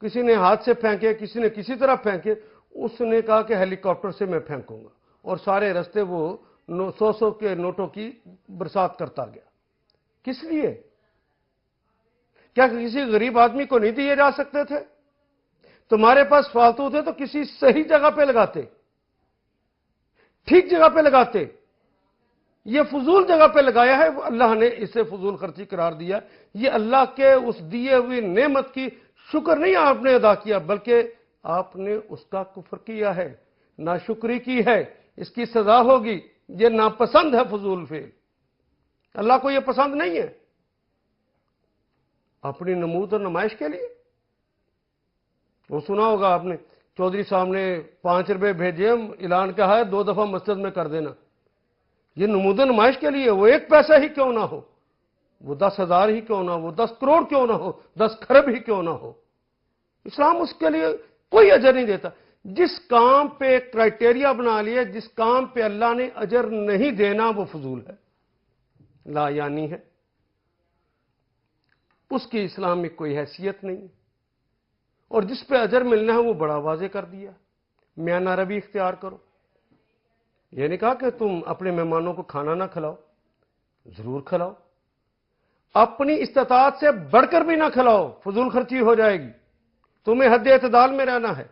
کسی نے ہاتھ سے پھینکے، کسی نے کسی طرح پھینکے، اس نے کہا کہ ہیلی کاپٹر سے میں پھینکوں گا، اور سارے رستے وہ 100 کے نوٹوں کی برسات کرتا گیا۔ کس لیے؟ کیا کسی غریب آدمی کو نہیں دیے جا سکتے تھے؟ تمہارے پاس فالتو تھے تو کسی صحیح جگہ پہ لگاتے، ٹھیک جگہ پہ لگاتے۔ یہ فضول جگہ پہ لگایا ہے، اللہ نے اسے فضول خرچی قرار دیا۔ یہ اللہ کے اس دیے ہوئی نعمت کی شکر نہیں آپ نے ادا کیا، بلکہ آپ نے اس کا کفر کیا ہے، ناشکری کی ہے، اس کی سزا ہوگی۔ یہ ناپسند ہے فضول فعل، اللہ کو یہ پسند نہیں ہے۔ اپنی نمود اور نمائش کے لیے، وہ سنا ہوگا آپ نے، چودھری صاحب نے 5 روپے بھیجے، اعلان کہا ہے 2 دفعہ مسجد میں کر دینا۔ یہ نمود و نمائش کے لیے، وہ 1 پیسہ ہی کیوں نہ ہو، وہ 10,000 ہی کیوں نہ ہو، 10 کروڑ کیوں نہ ہو، 10 کھرب ہی کیوں نہ ہو، اسلام اس کے لیے کوئی اجر نہیں دیتا۔ جس کام پہ کرائٹیریا بنا لیا، جس کام پہ اللہ نے اجر نہیں دینا، وہ فضول ہے، لا یعنی ہے، اس کی اسلام میں کوئی حیثیت نہیں ہے۔ اور جس پہ اجر ملنا ہے وہ بڑا واضح کر دیا، میانہ روی اختیار کرو۔ یہ نہیں کہا کہ تم اپنے مہمانوں کو کھانا نہ کھلاؤ، ضرور کھلاؤ، اپنی استطاعت سے بڑھ کر بھی نہ کھلاؤ، فضول خرچی ہو جائے گی۔ تمہیں حد اعتدال میں رہنا ہے۔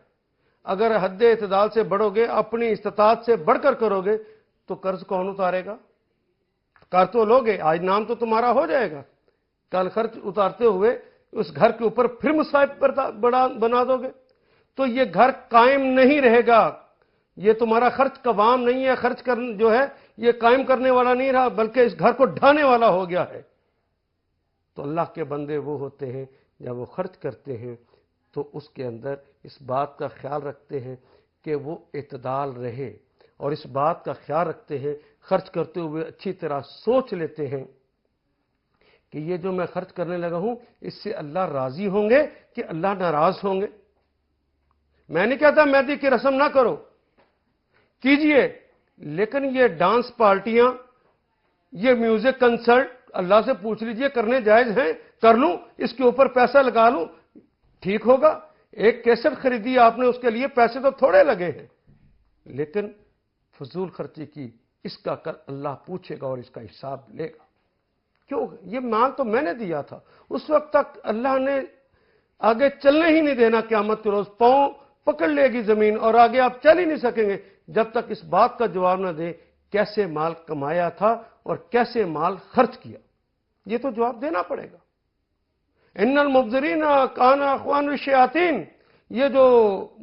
اگر حد اعتدال سے بڑھو گے، اپنی استطاعت سے بڑھ کر کرو گے، تو قرض کون اتارے گا؟ کر تو لوگے، آج نام تو تمہارا ہو جائے گا، کل خرچ اتارتے ہوئے اس گھر کے اوپر پھر مصائب بنا دو گے، تو یہ گھر قائم نہیں رہے گا۔ یہ تمہارا خرچ قوام نہیں ہے، خرچ جو ہے یہ قائم کرنے والا نہیں رہا، بلکہ اس گھر کو ڈھانے والا ہو گیا ہے۔ تو اللہ کے بندے وہ ہوتے ہیں جب وہ خرچ کرتے ہیں تو اس کے اندر اس بات کا خیال رکھتے ہیں کہ وہ اعتدال رہے، اور اس بات کا خیال رکھتے ہیں، خرچ کرتے ہوئے اچھی طرح سوچ لیتے ہیں کہ یہ جو میں خرچ کرنے لگا ہوں اس سے اللہ راضی ہوں گے کہ اللہ ناراض ہوں گے۔ میں نہیں کہتا مہندی کی رسم نہ کرو، کیجئے، لیکن یہ ڈانس پارٹیاں، یہ میوزک کنسرٹ، اللہ سے پوچھ لیجئے کرنے جائز ہیں؟ کر لوں، اس کے اوپر پیسہ لگا لوں، ٹھیک ہوگا۔ ایک کیسٹ خریدی آپ نے، اس کے لیے پیسے تو تھوڑے لگے ہیں، لیکن فضول خرچی کی، اس کا کل اللہ پوچھے گا اور اس کا حساب لے گا۔ کیوں؟ یہ مال تو میں نے دیا تھا۔ اس وقت تک اللہ نے آگے چلنے ہی نہیں دینا، قیامت کے روز پاؤں پکڑ لے گی زمین اور آگے آپ چل ہی نہیں سکیں گے جب تک اس بات کا جواب نہ دیں کیسے مال کمایا تھا اور کیسے مال خرچ کیا۔ یہ تو جواب دینا پڑے گا۔ ان المبذرین کان اخوان الشیاطین، یہ جو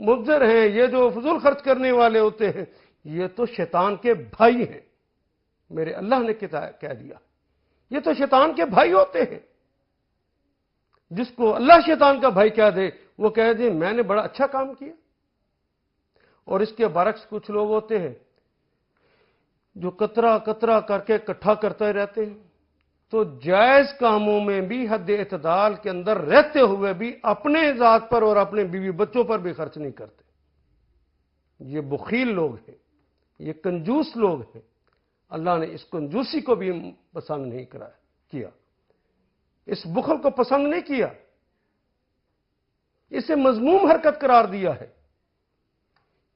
مبذر ہیں، یہ جو فضول خرچ کرنے والے ہوتے ہیں، یہ تو شیطان کے بھائی ہیں، میرے اللہ نے کہہ دیا، یہ تو شیطان کے بھائی ہوتے ہیں۔ جس کو اللہ شیطان کا بھائی کہہ دے، وہ کہہ دے میں نے بڑا اچھا کام کیا۔ اور اس کے برعکس کچھ لوگ ہوتے ہیں جو قطرہ قطرہ کر کے اکٹھا کرتے رہتے ہیں، تو جائز کاموں میں بھی حد اعتدال کے اندر رہتے ہوئے بھی اپنے ذات پر اور اپنے بیوی بچوں پر بھی خرچ نہیں کرتے۔ یہ بخیل لوگ ہیں، یہ کنجوس لوگ ہیں۔ اللہ نے اس کنجوسی کو بھی پسند نہیں کیا، اس بخل کو پسند نہیں کیا، اسے مذموم حرکت قرار دیا ہے۔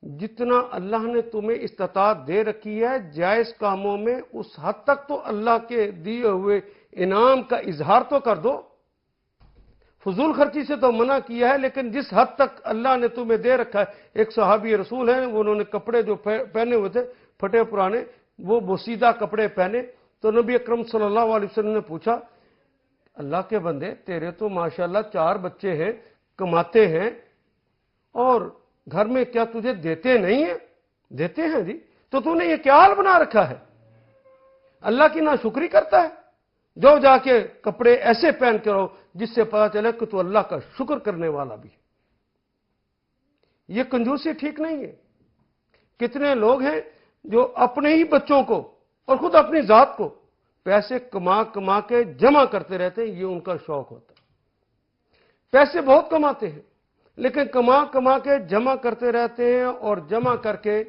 جتنا اللہ نے تمہیں استطاعت دے رکھی ہے جائز کاموں میں، اس حد تک تو اللہ کے دیے ہوئے انعام کا اظہار تو کر دو۔ فضول خرچی سے تو منع کیا ہے، لیکن جس حد تک اللہ نے تمہیں دے رکھا ہے۔ ایک صحابی رسول ہیں، انہوں نے کپڑے جو پہنے ہوئے تھے پھٹے پرانے، وہ بوسیدہ کپڑے پہنے، تو نبی اکرم صلی اللہ علیہ وسلم نے پوچھا اللہ کے بندے تیرے تو ماشاءاللہ 4 بچے ہیں، کماتے ہیں، اور گھر میں کیا تجھے دیتے نہیں ہیں؟ دیتے ہیں جی، تو نے یہ کیا حال بنا رکھا ہے؟ اللہ کی ناشکری کرتا ہے؟ جو جا کے کپڑے ایسے پہن کے رہو جس سے پتا چلے کہ تو اللہ کا شکر کرنے والا بھی ہے۔ یہ کنجوسی ٹھیک نہیں ہے۔ کتنے لوگ ہیں جو اپنے ہی بچوں کو اور خود اپنی ذات کو پیسے کما کما کے جمع کرتے رہتے ہیں، یہ ان کا شوق ہوتا ہے۔ پیسے بہت کماتے ہیں، لیکن کما کما کے جمع کرتے رہتے ہیں، اور جمع کر کے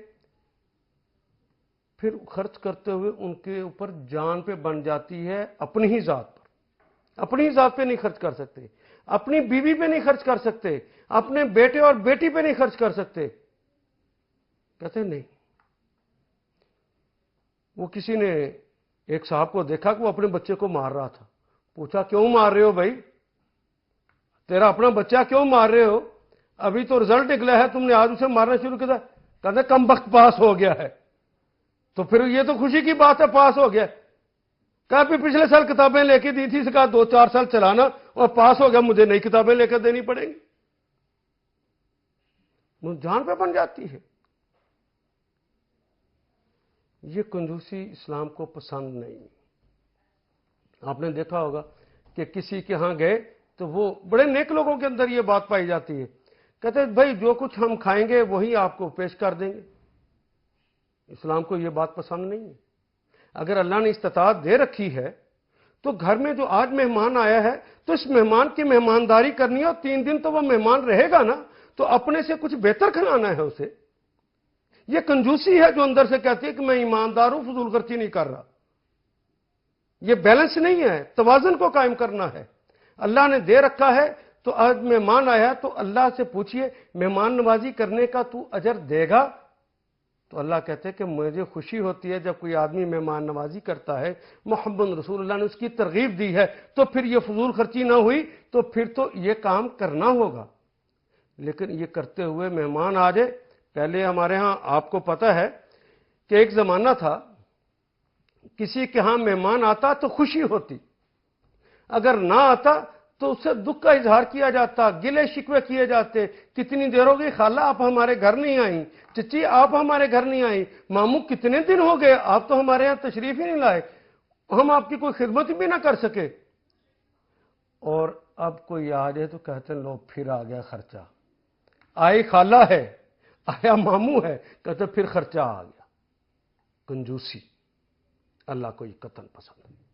پھر خرچ کرتے ہوئے ان کے اوپر جان پہ بن جاتی ہے، اپنی ہی ذات پر۔ اپنی ہی ذات پہ نہیں خرچ کر سکتے، اپنی بیوی پہ نہیں خرچ کر سکتے، اپنے بیٹے اور بیٹی پہ نہیں خرچ کر سکتے؟ کہتے نہیں۔ وہ کسی نے ایک صاحب کو دیکھا کہ وہ اپنے بچے کو مار رہا تھا، پوچھا کیوں مار رہے ہو بھائی، تیرا اپنا بچہ کیوں مار رہے ہو؟ ابھی تو رزلٹ نکلا ہے، تم نے آج اسے مارنا شروع کیا۔ کہتے کم وقت پاس ہو گیا ہے۔ تو پھر یہ تو خوشی کی بات ہے، پاس ہو گیا۔ کہا پھر پچھلے سال کتابیں لے کے دی تھی، اس کا 2-4 سال چلانا اور پاس ہو گیا، مجھے نئی کتابیں لے کر دینی پڑیں گی۔ مجھے جان پہ بن جاتی ہے۔ یہ کنجوسی اسلام کو پسند نہیں۔ آپ نے دیکھا ہوگا کہ کسی کے ہاں گئے تو وہ بڑے نیک لوگوں کے اندر یہ بات پائی جاتی ہے، کہتے ہیں بھائی جو کچھ ہم کھائیں گے وہی آپ کو پیش کر دیں گے۔ اسلام کو یہ بات پسند نہیں ہے۔ اگر اللہ نے استطاعت دے رکھی ہے تو گھر میں جو آج مہمان آیا ہے تو اس مہمان کی مہمانداری کرنی ہے، اور 3 دن تو وہ مہمان رہے گا نا، تو اپنے سے کچھ بہتر کھلانا ہے اسے۔ یہ کنجوسی ہے جو اندر سے کہتی ہے کہ میں ایماندار ہوں، فضول خرچی نہیں کر رہا۔ یہ بیلنس نہیں ہے، توازن کو قائم کرنا ہے۔ اللہ نے دے رکھا ہے تو آج مہمان آیا تو اللہ سے پوچھئے مہمان نوازی کرنے کا تو اجر دے گا؟ تو اللہ کہتے ہیں کہ مجھے خوشی ہوتی ہے جب کوئی آدمی مہمان نوازی کرتا ہے، محمد رسول اللہ نے اس کی ترغیب دی ہے، تو پھر یہ فضول خرچی نہ ہوئی تو پھر تو یہ کام کرنا ہوگا۔ لیکن یہ کرتے ہوئے مہمان آ جائے۔ پہلے ہمارے ہاں آپ کو پتہ ہے کہ ایک زمانہ تھا، کسی کے ہاں مہمان آتا تو خوشی ہوتی، اگر نہ آتا تو اس سے دکھ کا اظہار کیا جاتا، گلے شکوے کیے جاتے، کتنی دیر ہو گئی خالہ آپ ہمارے گھر نہیں آئیں، چچی آپ ہمارے گھر نہیں آئیں، ماموں کتنے دن ہو گئے آپ تو ہمارے یہاں تشریف ہی نہیں لائے، ہم آپ کی کوئی خدمت بھی نہ کر سکے۔ اور اب کوئی آ جائے تو کہتے ہیں لو پھر آ گیا خرچہ، آئی خالہ ہے، آیا ماموں ہے، کہتے پھر خرچہ آ گیا۔ کنجوسی اللہ کو یہ قطعاً پسند ہے۔